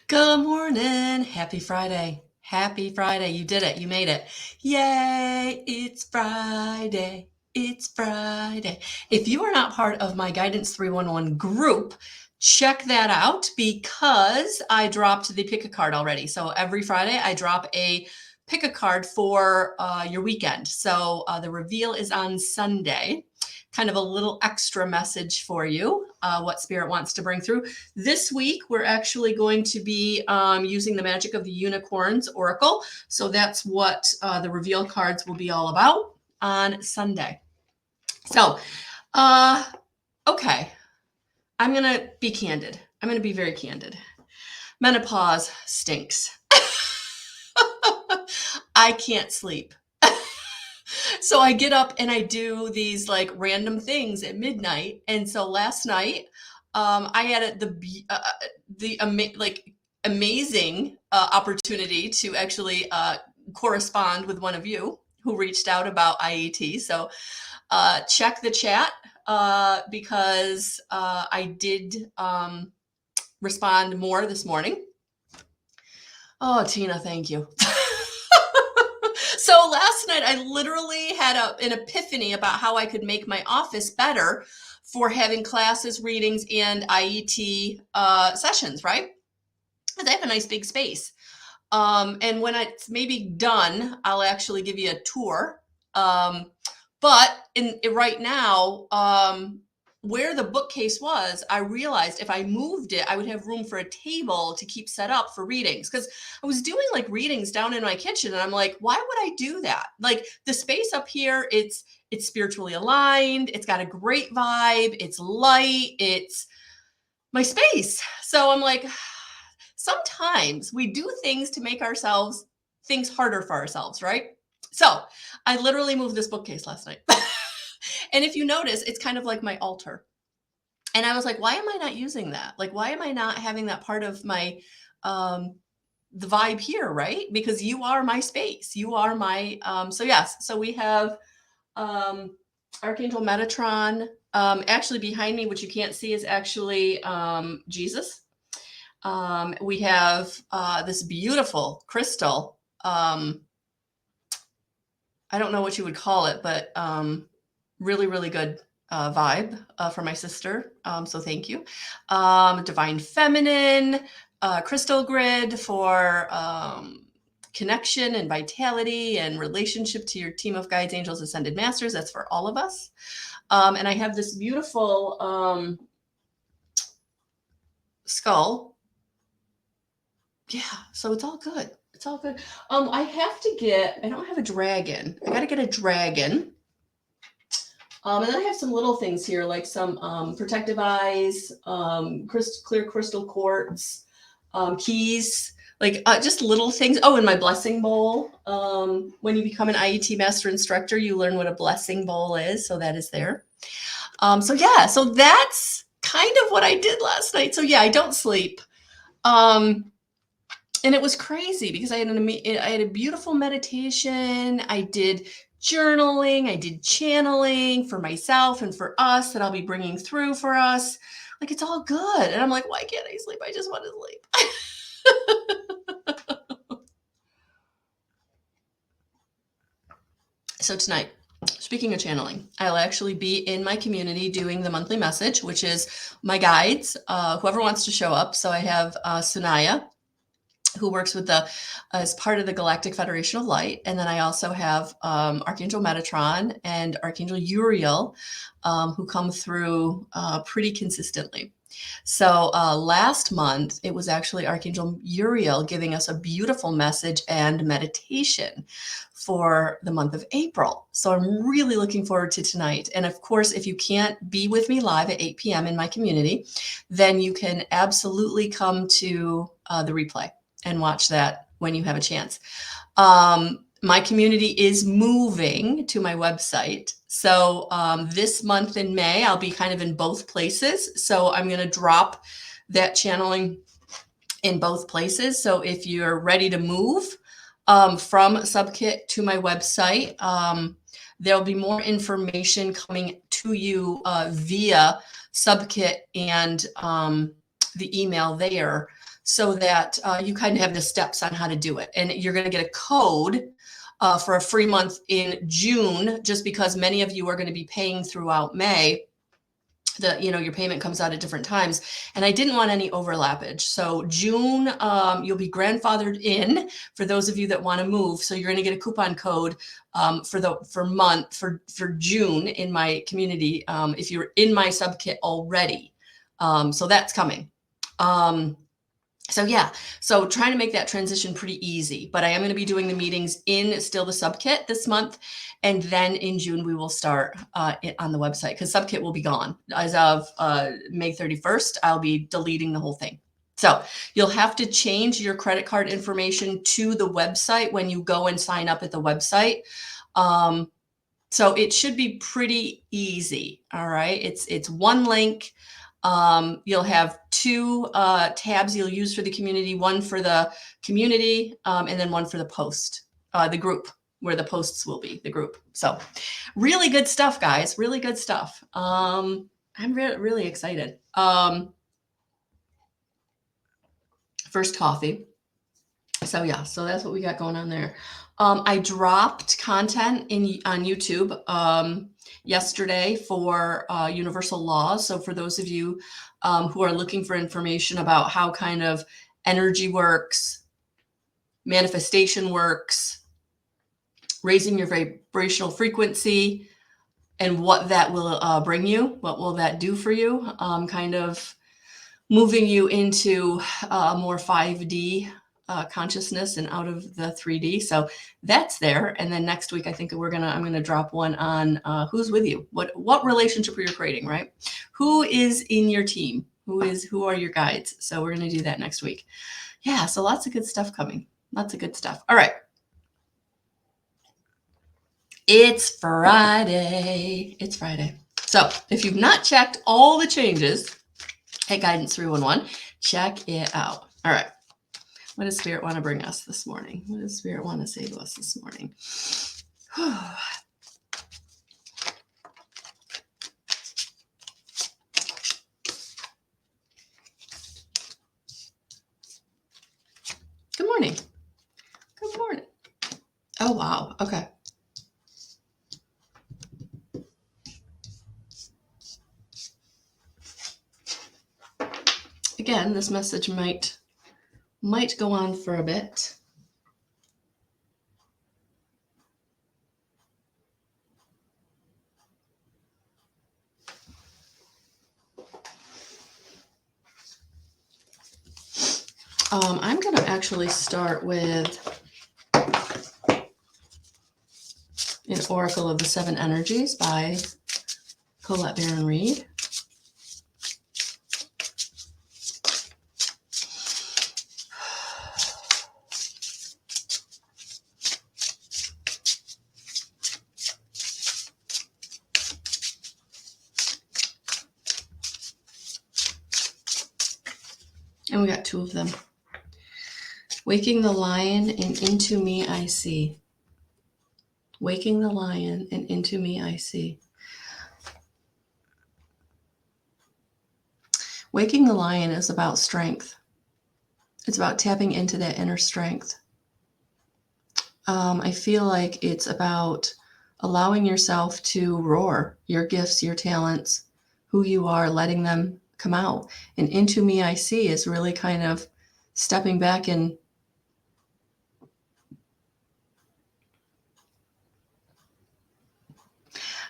Good morning. Happy Friday. Happy Friday. You did it. You made it. Yay. It's Friday. It's Friday. If you are not part of my Guidance 311 group, check that out because I dropped the pick a card already. So every Friday I drop a pick a card for your weekend. So the reveal is on Sunday. Kind of a little extra message for you, what Spirit wants to bring through. This week, we're actually going to be using the Magic of the Unicorns Oracle. So that's what the reveal cards will be all about on Sunday. So, okay, I'm going to be candid. I'm going to be very candid. Menopause stinks. I can't sleep. So I get up and I do these like random things at midnight. And so last night, I had the amazing opportunity to actually correspond with one of you who reached out about IET. So check the chat because I did respond more this morning. Oh, Tina, thank you. So last night, I literally had an epiphany about how I could make my office better for having classes, readings, and IET sessions, right? Because I have a nice big space. And when it's maybe done, I'll actually give you a tour. But right now, where the bookcase was, I realized if I moved it, I would have room for a table to keep set up for readings. Because I was doing like readings down in my kitchen, and I'm like, why would I do that? Like the space up here, it's spiritually aligned. It's got a great vibe. It's light. It's my space. So I'm like, sometimes we do things to make things harder for ourselves, right? So I literally moved this bookcase last night. And if you notice, it's kind of like my altar. And I was like, why am I not using that? Like, why am I not having that part of my, the vibe here, right? Because you are my space. You are my, so yes. So we have Archangel Metatron. Actually behind me, which you can't see, is actually Jesus. We have this beautiful crystal. I don't know what you would call it, but really, really good vibe for my sister. So thank you. Divine Feminine, crystal grid for connection and vitality and relationship to your team of guides, angels, ascended masters. That's for all of us. And I have this beautiful skull. Yeah, so it's all good. It's all good. I don't have a dragon. I got to get a dragon. And then I have some little things here, like some protective eyes, clear crystal quartz, keys, like just little things. Oh, and my blessing bowl. When you become an IET master instructor, you learn what a blessing bowl is. So that is there. So yeah, so that's kind of what I did last night. So yeah, I don't sleep. And it was crazy because I had a beautiful meditation. I did journaling. I did channeling for myself and for us that I'll be bringing through for us. Like, it's all good. And I'm like, why can't I sleep? I just want to sleep. So tonight, speaking of channeling, I'll actually be in my community doing the monthly message, which is my guides, whoever wants to show up. So I have Sunaya, who works with as part of the Galactic Federation of Light. And then I also have Archangel Metatron and Archangel Uriel, who come through pretty consistently. So last month, it was actually Archangel Uriel giving us a beautiful message and meditation for the month of April. So I'm really looking forward to tonight. And of course, if you can't be with me live at 8 p.m. in my community, then you can absolutely come to the replay and watch that when you have a chance. My community is moving to my website. So this month in May, I'll be kind of in both places. So I'm going to drop that channeling in both places. So if you're ready to move from Subkit to my website, there'll be more information coming to you via Subkit and the email there. so that you kind of have the steps on how to do it. And you're going to get a code for a free month in June, just because many of you are going to be paying throughout May. Your payment comes out at different times, and I didn't want any overlappage. So June, you'll be grandfathered in for those of you that want to move. So you're going to get a coupon code for June in my community if you're in my sub kit already. So that's coming. So trying to make that transition pretty easy, but I am going to be doing the meetings in still the sub kit this month. And then in June, we will start on the website, because sub kit will be gone. As of May 31st, I'll be deleting the whole thing. So you'll have to change your credit card information to the website when you go and sign up at the website. So it should be pretty easy. All right. It's one link. You'll have two tabs you'll use for the community, one for the community, and then one for the post, the group, where the posts will be, the group. So really good stuff, guys. Really good stuff. I'm really excited. First coffee. So yeah, so that's what we got going on there. I dropped content on YouTube yesterday for universal laws. So for those of you who are looking for information about how kind of energy works, manifestation works, raising your vibrational frequency, and what that will bring you, what will that do for you, kind of moving you into more 5D consciousness and out of the 3D. So that's there. And then next week, I think I'm gonna drop one on who's with you, what relationship are you creating, right? Who is in your team? Who are your guides? So we're gonna do that next week. Yeah, so lots of good stuff coming. Lots of good stuff. All right. It's Friday. It's Friday. So if you've not checked all the changes at Guidance 311, check it out. All right. What does Spirit want to bring us this morning? What does Spirit want to say to us this morning? Good morning. Good morning. Oh, wow. Okay. Again, this message might go on for a bit. I'm going to actually start with an Oracle of the Seven Energies by Colette Baron Reed. And we got two of them. Waking the lion and into me I see. Waking the lion and into me I see. Waking the lion is about strength. It's about tapping into that inner strength. I feel like it's about allowing yourself to roar your gifts, your talents, who you are, letting them come out. And into me I see is really kind of stepping back and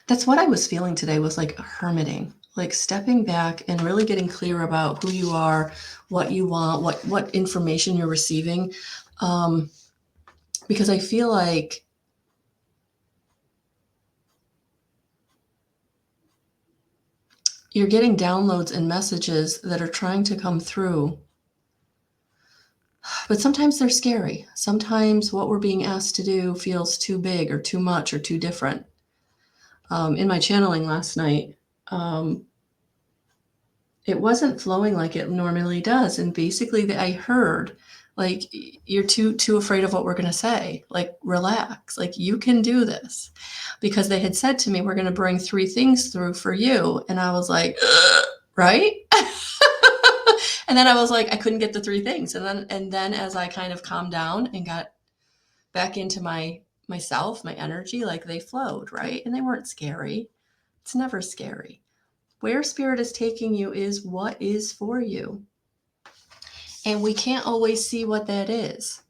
that's what I was feeling today, was like hermiting, like stepping back and really getting clear about who you are, what you want, what information you're receiving. Because I feel like you're getting downloads and messages that are trying to come through. But sometimes they're scary. Sometimes what we're being asked to do feels too big or too much or too different. In my channeling last night, it wasn't flowing like it normally does. And basically I heard, like, you're too afraid of what we're going to say. Like, relax, like you can do this. Because they had said to me, we're going to bring 3 things through for you. And I was like, right? And then I was like, I couldn't get the three things. And then as I kind of calmed down and got back into myself, my energy, like they flowed, right? And they weren't scary. It's never scary. Where spirit is taking you is what is for you. And we can't always see what that is.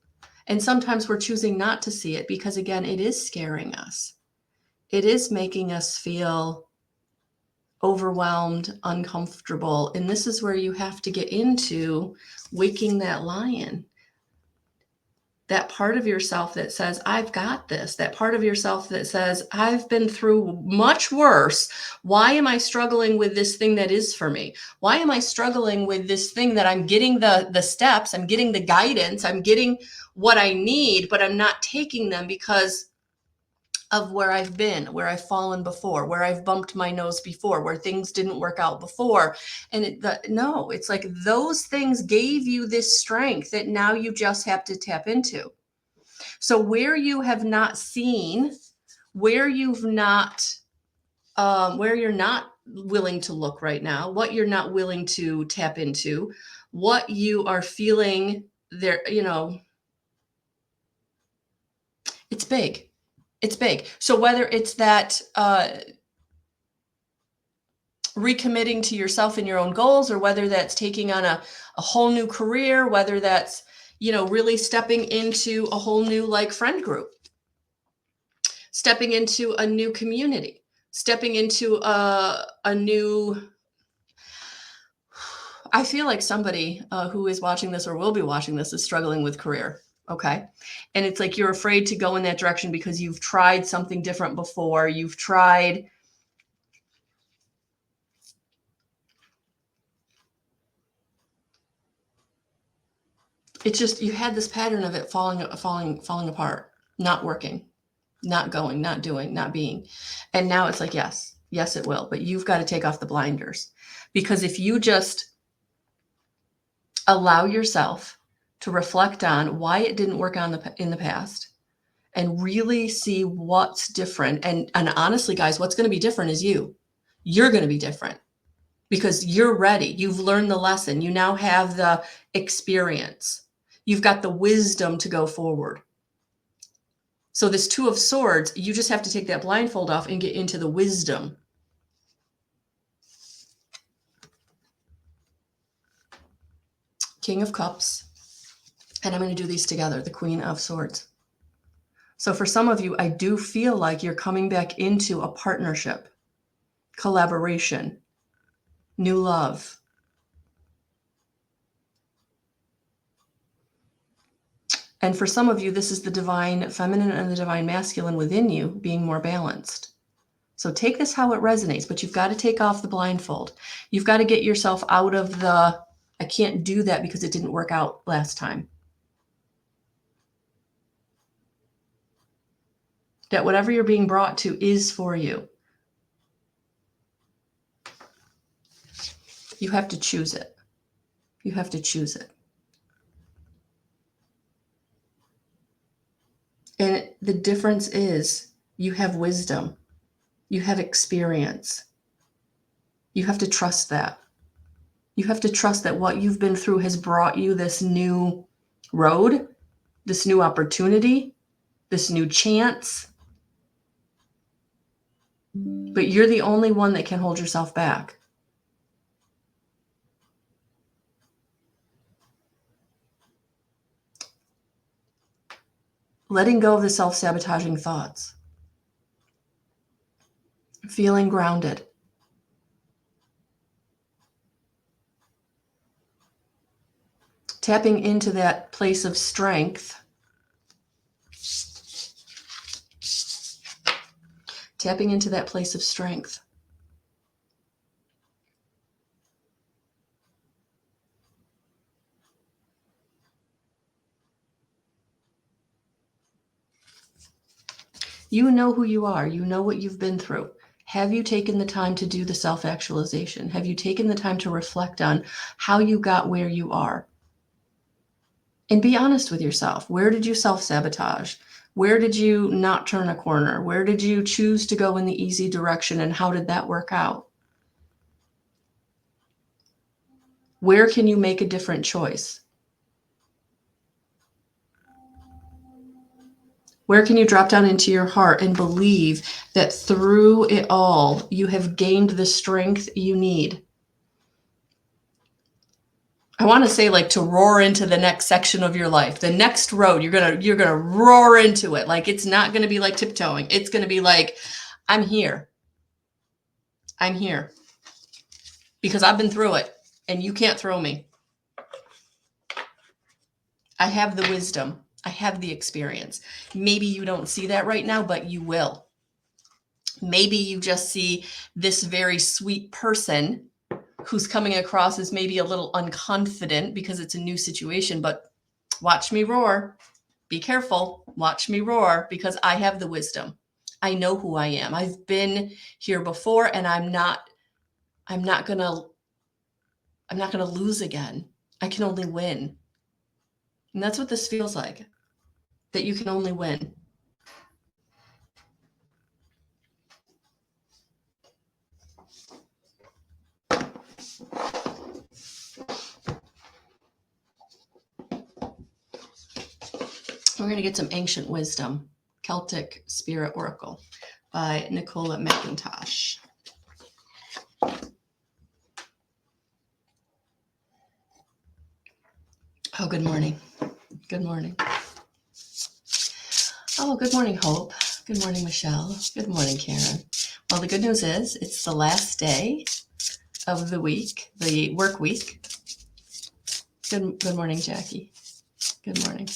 And sometimes we're choosing not to see it because, again, it is scaring us. It is making us feel overwhelmed, uncomfortable. And this is where you have to get into waking that lion. That part of yourself that says, I've got this. That part of yourself that says, I've been through much worse. Why am I struggling with this thing that is for me? Why am I struggling with this thing that I'm getting the steps, I'm getting the guidance, I'm getting what I need, but I'm not taking them because of where I've been, where I've fallen before, where I've bumped my nose before, where things didn't work out before. And no, it's like those things gave you this strength that now you just have to tap into. So where you have not seen, where you've not, where you're not willing to look right now, what you're not willing to tap into, what you are feeling there, it's big. It's big. So whether it's that recommitting to yourself and your own goals, or whether that's taking on a whole new career, whether that's, really stepping into a whole new like friend group, stepping into a new community, stepping into a new, I feel like somebody who is watching this or will be watching this is struggling with career. Okay. And it's like you're afraid to go in that direction because you've tried something different before. You've tried. It's just, you had this pattern of it falling apart, not working, not going, not doing, not being. And now it's like, yes, it will. But you've got to take off the blinders, because if you just allow yourself to reflect on why it didn't work in the past and really see what's different. And honestly, guys, what's going to be different is you. You're going to be different because you're ready. You've learned the lesson. You now have the experience. You've got the wisdom to go forward. So this Two of Swords, you just have to take that blindfold off and get into the wisdom. King of Cups. And I'm going to do these together, the Queen of Swords. So for some of you, I do feel like you're coming back into a partnership, collaboration, new love. And for some of you, this is the divine feminine and the divine masculine within you being more balanced. So take this how it resonates, but you've got to take off the blindfold. You've got to get yourself out of the, I can't do that because it didn't work out last time. That whatever you're being brought to is for you. You have to choose it. You have to choose it. And the difference is you have wisdom. You have experience. You have to trust that. You have to trust that what you've been through has brought you this new road, this new opportunity, this new chance. But you're the only one that can hold yourself back. Letting go of the self-sabotaging thoughts. Feeling grounded. Tapping into that place of strength. Tapping into that place of strength. You know who you are. You know what you've been through. Have you taken the time to do the self-actualization? Have you taken the time to reflect on how you got where you are? And be honest with yourself. Where did you self-sabotage? Where did you not turn a corner? Where did you choose to go in the easy direction, and how did that work out? Where can you make a different choice? Where can you drop down into your heart and believe that through it all, you have gained the strength you need? I want to say, like, to roar into the next section of your life, the next road, you're gonna roar into it. Like, it's not gonna be like tiptoeing. It's gonna be like, I'm here. I'm here because I've been through it and you can't throw me. I have the wisdom. I have the experience. Maybe you don't see that right now, but you will. Maybe you just see this very sweet person who's coming across as maybe a little unconfident because it's a new situation, but watch me roar. Be careful. Watch me roar because I have the wisdom. I know who I am. I've been here before and I'm not going to lose again. I can only win. And that's what this feels like. That you can only win. We're going to get some ancient wisdom, Celtic Spirit Oracle by Nicola McIntosh. Oh, good morning. Good morning. Oh, good morning, Hope. Good morning, Michelle. Good morning, Karen. Well, the good news is it's the last day of the week, the work week. Good morning, Jackie. Good morning.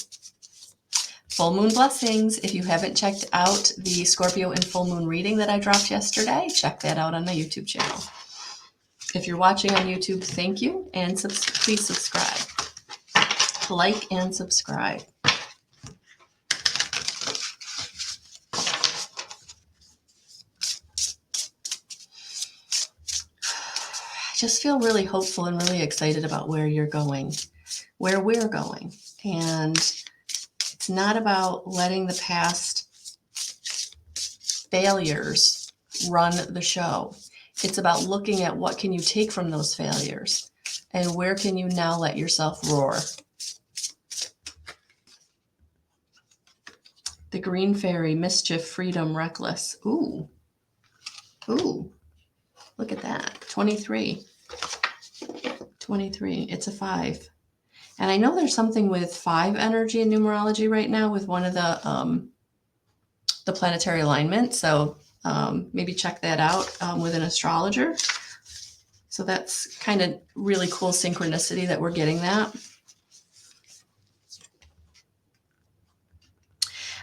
Full moon blessings. If you haven't checked out the Scorpio and full moon reading that I dropped yesterday, check that out on my YouTube channel. If you're watching on YouTube, thank you, and please subscribe. Like and subscribe. I just feel really hopeful and really excited about where you're going, where we're going. And it's not about letting the past failures run the show. It's about looking at what can you take from those failures and where can you now let yourself roar. The Green Fairy, Mischief, Freedom, Reckless. Ooh. Look at that. 23. 23. It's a 5. And I know there's something with 5 energy in numerology right now with one of the planetary alignment. So maybe check that out with an astrologer. So that's kind of really cool synchronicity that we're getting that.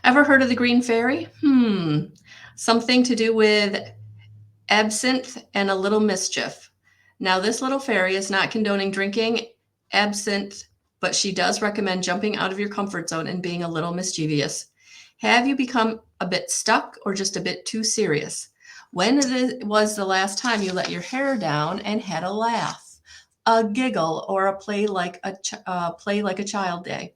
Ever heard of the Green Fairy? Something to do with absinthe and a little mischief. Now, this little fairy is not condoning drinking absinthe, but she does recommend jumping out of your comfort zone and being a little mischievous. Have you become a bit stuck or just a bit too serious? When was the last time you let your hair down and had a laugh, a giggle, or a play like a child day?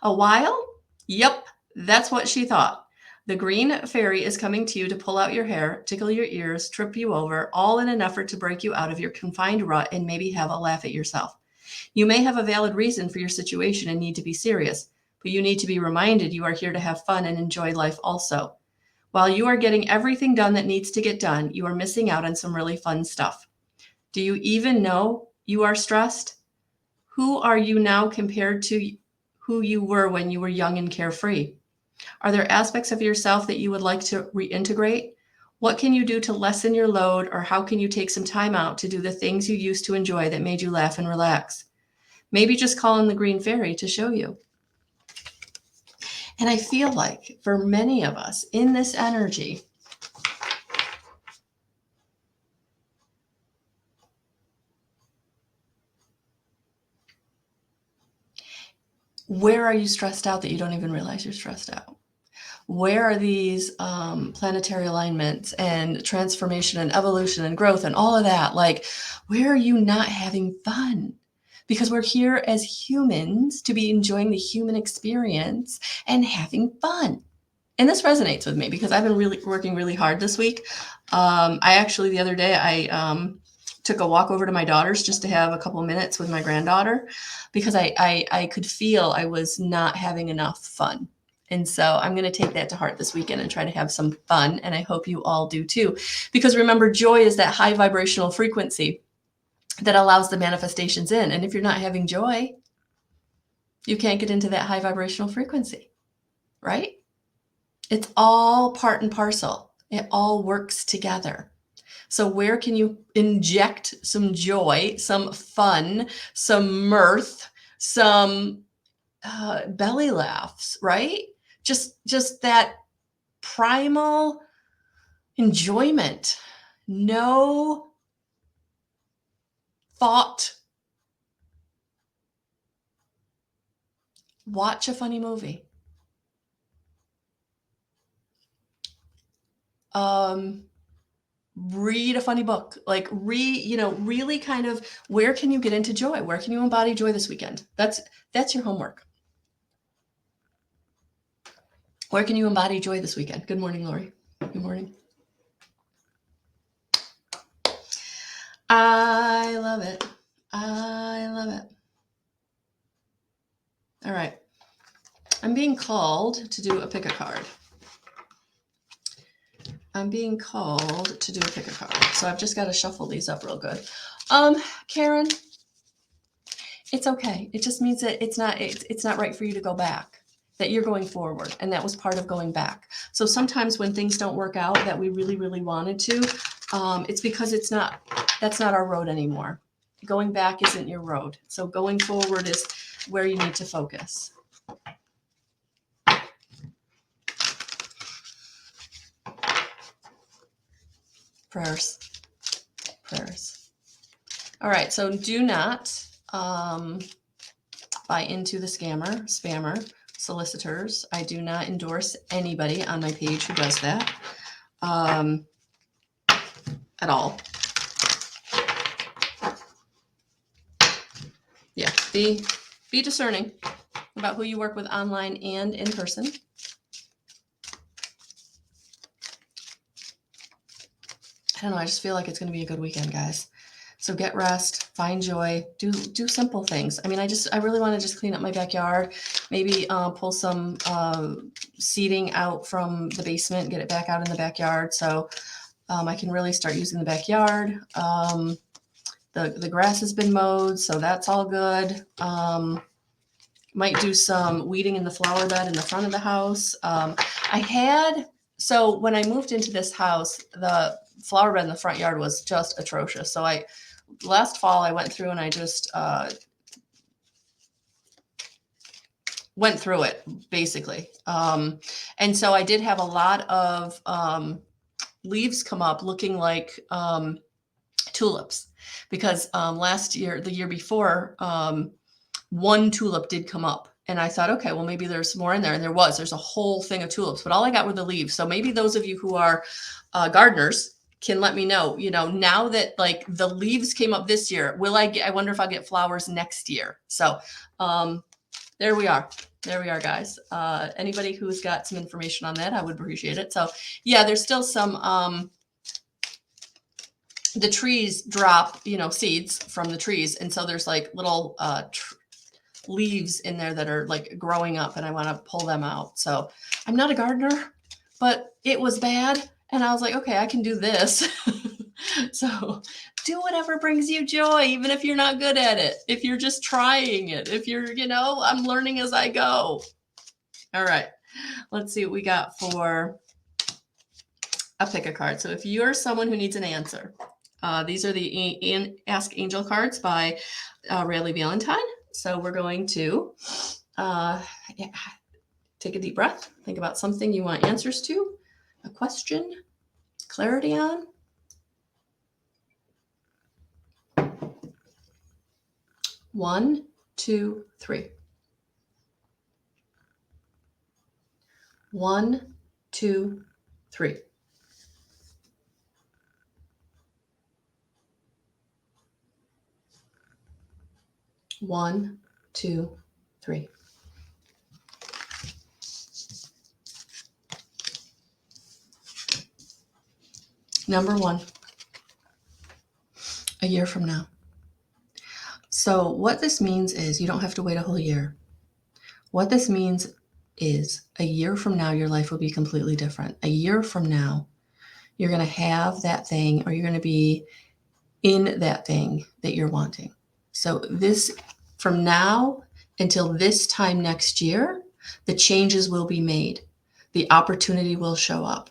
A while? Yep, that's what she thought. The Green Fairy is coming to you to pull out your hair, tickle your ears, trip you over, all in an effort to break you out of your confined rut and maybe have a laugh at yourself. You may have a valid reason for your situation and need to be serious, but you need to be reminded you are here to have fun and enjoy life also. While you are getting everything done that needs to get done, you are missing out on some really fun stuff. Do you even know you are stressed? Who are you now compared to who you were when you were young and carefree? Are there aspects of yourself that you would like to reintegrate? What can you do to lessen your load, or how can you take some time out to do the things you used to enjoy that made you laugh and relax? Maybe just call in the Green Fairy to show you. And I feel like for many of us in this energy, where are you stressed out that you don't even realize you're stressed out? Where are these planetary alignments and transformation and evolution and growth and all of that? Like, where are you not having fun? Because we're here as humans to be enjoying the human experience and having fun. And this resonates with me because I've been really working really hard this week. I actually, the other day, I took a walk over to my daughter's just to have a couple of minutes with my granddaughter because I could feel I was not having enough fun. And so I'm going to take that to heart this weekend and try to have some fun. And I hope you all do too. Because remember, joy is that high vibrational frequency that allows the manifestations in. And if you're not having joy, you can't get into that high vibrational frequency, right? It's all part and parcel. It all works together. So where can you inject some joy, some fun, some mirth, some belly laughs, right? Just that primal enjoyment. No thought. Watch a funny movie. Read a funny book, like really kind of, where can you get into joy? Where can you embody joy this weekend? That's your homework. Where can you embody joy this weekend? Good morning, Lori. Good morning. I love it. I love it. All right. I'm being called to do a pick a card. I'm being called to do a pick a card. So I've just got to shuffle these up real good. Karen, it's okay. It just means that it's not right for you to go back, that you're going forward. And that was part of going back. So sometimes when things don't work out that we really, really wanted to, it's because that's not our road anymore. Going back isn't your road. So going forward is where you need to focus. Prayers. All right, so do not buy into the spammer, solicitors. I do not endorse anybody on my page who does that at all. Yeah, be discerning about who you work with online and in person. I don't know, I just feel like it's going to be a good weekend, guys. So get rest, find joy, do simple things. I mean, I really want to just clean up my backyard, maybe pull some seeding out from the basement, get it back out in the backyard. So I can really start using the backyard. The grass has been mowed, so that's all good. Might do some weeding in the flower bed in the front of the house. So when I moved into this house, the flower bed in the front yard was just atrocious. So last fall I went through and I just went through it basically. And so I did have a lot of leaves come up looking like tulips because the year before, one tulip did come up. And I thought, okay, well, maybe there's more in there. And there's a whole thing of tulips, but all I got were the leaves. So maybe those of you who are gardeners can let me know, now that like the leaves came up this year, I wonder if I'll get flowers next year. So there we are, guys. Anybody who's got some information on that, I would appreciate it. So yeah, there's still some, the trees drop, seeds from the trees. And so there's like little leaves in there that are like growing up and I want to pull them out. So I'm not a gardener, but it was bad. And I was like, okay, I can do this. So do whatever brings you joy, even if you're not good at it, if you're just trying it, if you're, I'm learning as I go. All right, let's see what we got for a pick a card. So if you're someone who needs an answer, these are the Ask Angel cards by Rayleigh Valentine. So we're going to take a deep breath, think about something you want answers to, a question, clarity on. One, two, three. 1, 2, 3. One, two, three. Number 1. A year from now. So what this means is you don't have to wait a whole year. What this means is a year from now, your life will be completely different. A year from now, you're going to have that thing, or you're going to be in that thing that you're wanting. So this, from now until this time next year, the changes will be made. The opportunity will show up.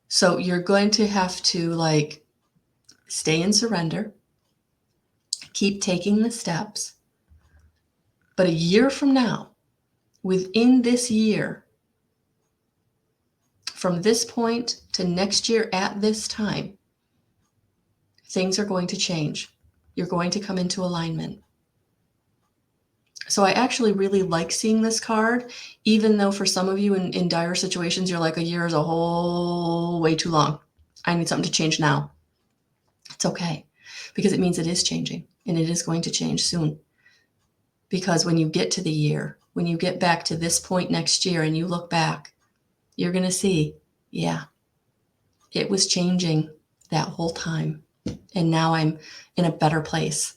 So you're going to have to like stay in surrender, keep taking the steps. But a year from now, within this year, from this point to next year at this time, things are going to change. You're going to come into alignment. So I actually really like seeing this card, even though for some of you in dire situations, you're like, a year is a whole way too long. I need something to change now. It's okay, because it means it is changing, and it is going to change soon. Because when you get to the year, when you get back to this point next year and you look back, you're going to see, yeah, it was changing that whole time. And now I'm in a better place.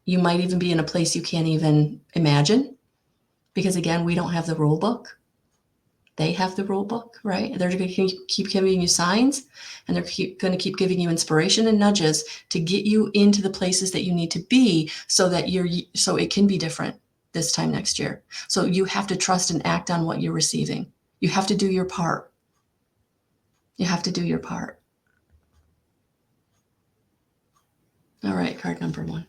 You might even be in a place you can't even imagine, because again, we don't have the rule book. They have the rule book, right? They're going to keep giving you signs, and they're going to keep giving you inspiration and nudges to get you into the places that you need to be, so that so it can be different this time next year. So you have to trust and act on what you're receiving. You have to do your part. You have to do your part. All right, card number 1.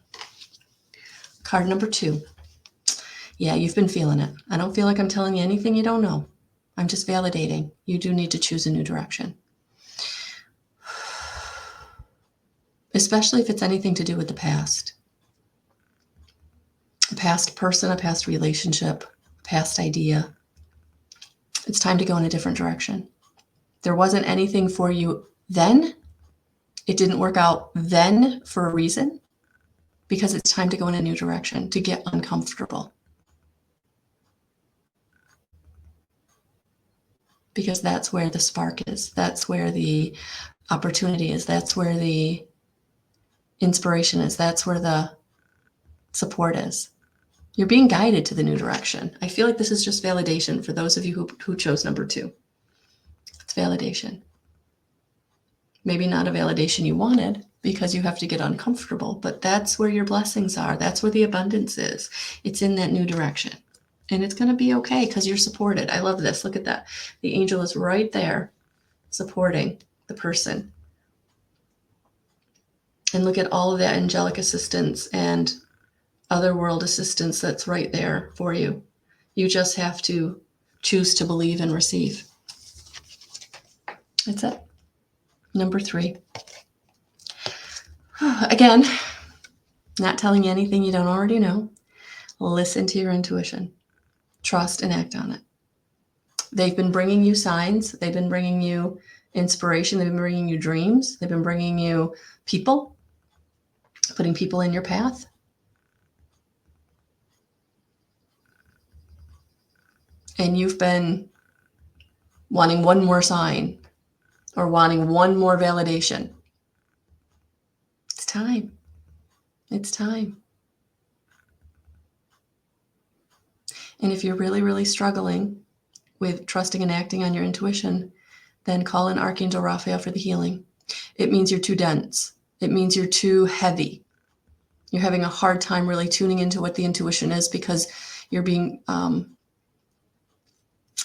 Card number 2. Yeah, you've been feeling it. I don't feel like I'm telling you anything you don't know. I'm just validating. You do need to choose a new direction. Especially if it's anything to do with the past. A past person, a past relationship, a past idea. It's time to go in a different direction. There wasn't anything for you then. It didn't work out then for a reason, because it's time to go in a new direction, to get uncomfortable. Because that's where the spark is. That's where the opportunity is. That's where the inspiration is. That's where the support is. You're being guided to the new direction. I feel like this is just validation for those of you who chose number 2. It's validation. Maybe not a validation you wanted, because you have to get uncomfortable, but that's where your blessings are. That's where the abundance is. It's in that new direction. And it's going to be okay, because you're supported. I love this. Look at that. The angel is right there supporting the person. And look at all of that angelic assistance and other world assistance that's right there for you. You just have to choose to believe and receive. That's it. Number 3. Again, not telling you anything you don't already know. Listen to your intuition. Trust and act on it. They've been bringing you signs. They've been bringing you inspiration. They've been bringing you dreams. They've been bringing you people, putting people in your path. And you've been wanting one more sign or wanting one more validation. It's time. It's time. And if you're really, really struggling with trusting and acting on your intuition, then call in Archangel Raphael for the healing. It means you're too dense. It means you're too heavy. You're having a hard time really tuning into what the intuition is, because you're being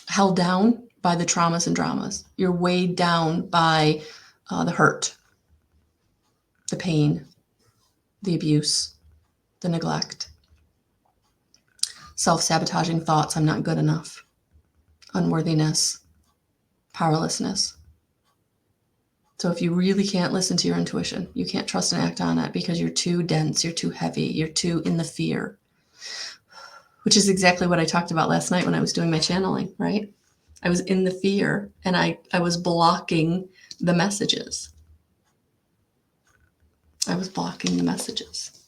held down by the traumas and dramas. You're weighed down by the hurt, the pain, the abuse, the neglect, self-sabotaging thoughts, I'm not good enough, unworthiness, powerlessness. So if you really can't listen to your intuition, you can't trust and act on it because you're too dense, you're too heavy, you're too in the fear, which is exactly what I talked about last night when I was doing my channeling, right? I was in the fear, and I was blocking the messages. I was blocking the messages.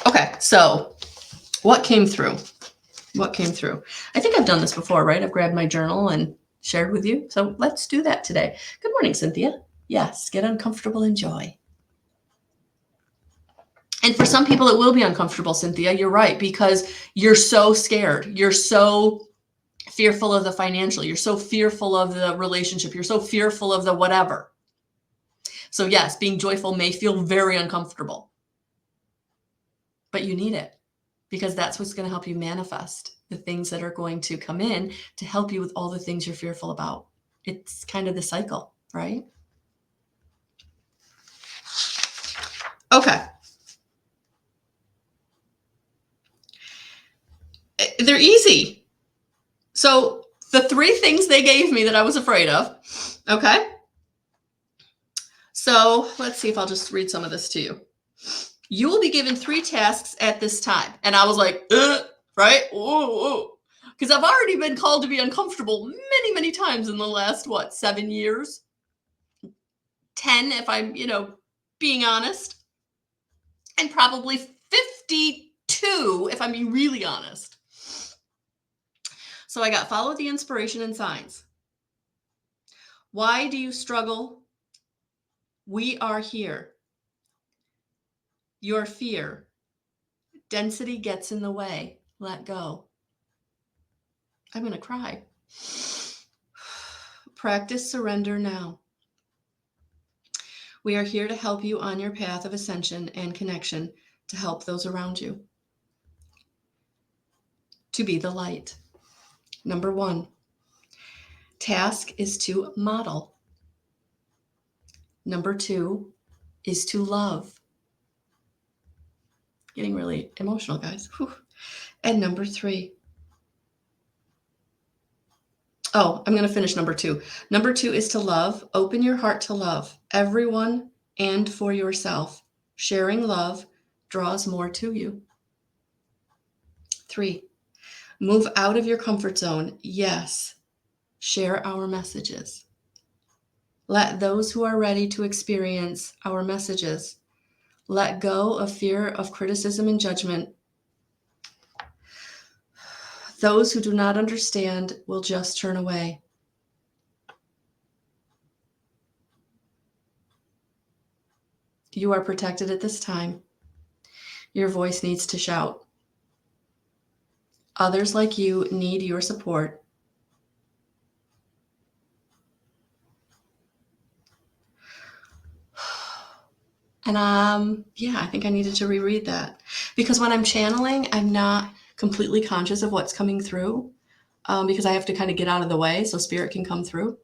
Okay, so what came through? What came through? I think I've done this before, right? I've grabbed my journal and shared with you. So let's do that today. Good morning, Cynthia. Yes, get uncomfortable and joy. And for some people, it will be uncomfortable, Cynthia. You're right, because you're so scared. You're so fearful of the financial. You're so fearful of the relationship. You're so fearful of the whatever. So yes, being joyful may feel very uncomfortable, but you need it because that's what's going to help you manifest the things that are going to come in to help you with all the things you're fearful about. It's kind of the cycle, right? Okay. They're easy. So the 3 things they gave me that I was afraid of, okay? So let's see if I'll just read some of this to you. You will be given 3 tasks at this time. And I was like, right? Because I've already been called to be uncomfortable many, many times in the last, 7 years? 10, if I'm, being honest. And probably 52, if I'm being really honest. So I got follow the inspiration and signs. Why do you struggle? We are here. Your fear. Density gets in the way. Let go. I'm going to cry. Practice surrender now. We are here to help you on your path of ascension and connection to help those around you. To be the light. Number 1. Task is to model. Number 2 is to love. Getting really emotional, guys. Whew. And number 3. Oh, I'm going to finish number 2. Number 2 is to love. Open your heart to love everyone and for yourself. Sharing love draws more to you. 3. Move out of your comfort zone. Yes. Share our messages. Let those who are ready to experience our messages. Let go of fear of criticism and judgment. Those who do not understand will just turn away. You are protected at this time. Your voice needs to shout. Others like you need your support. And I think I needed to reread that because when I'm channeling, I'm not completely conscious of what's coming through because I have to kind of get out of the way so spirit can come through.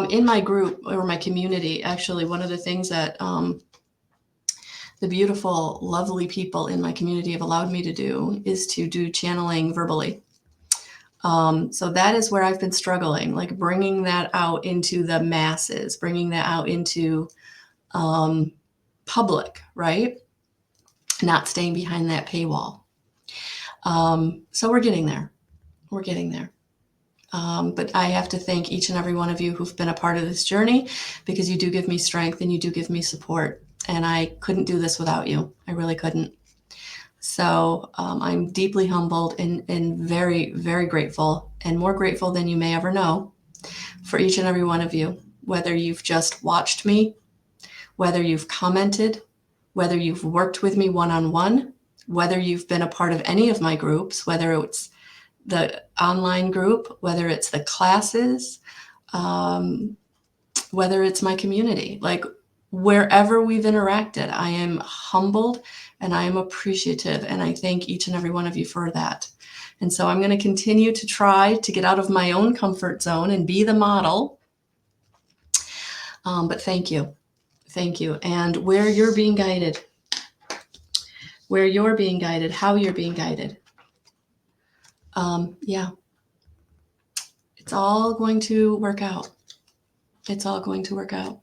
In my group or my community, actually, one of the things that the beautiful, lovely people in my community have allowed me to do is to do channeling verbally. So that is where I've been struggling, like bringing that out into the masses, bringing that out into public, right? Not staying behind that paywall. So we're getting there. We're getting there. But I have to thank each and every one of you who've been a part of this journey because you do give me strength and you do give me support. And I couldn't do this without you. I really couldn't. So I'm deeply humbled and very, very grateful, and more grateful than you may ever know for each and every one of you, whether you've just watched me, whether you've commented, whether you've worked with me one-on-one, whether you've been a part of any of my groups, whether it's the online group, whether it's the classes, whether it's my community, like wherever we've interacted, I am humbled and I am appreciative. And I thank each and every one of you for that. And so I'm going to continue to try to get out of my own comfort zone and be the model. But thank you. Thank you. And where you're being guided, how you're being guided. It's all going to work out. It's all going to work out.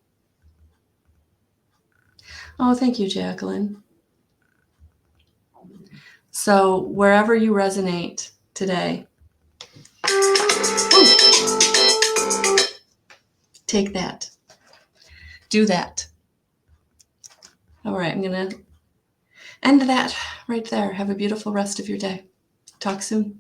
Oh, thank you, Jacqueline. So wherever you resonate today, take that. Do that. All right, I'm going to end that right there. Have a beautiful rest of your day. Talk soon.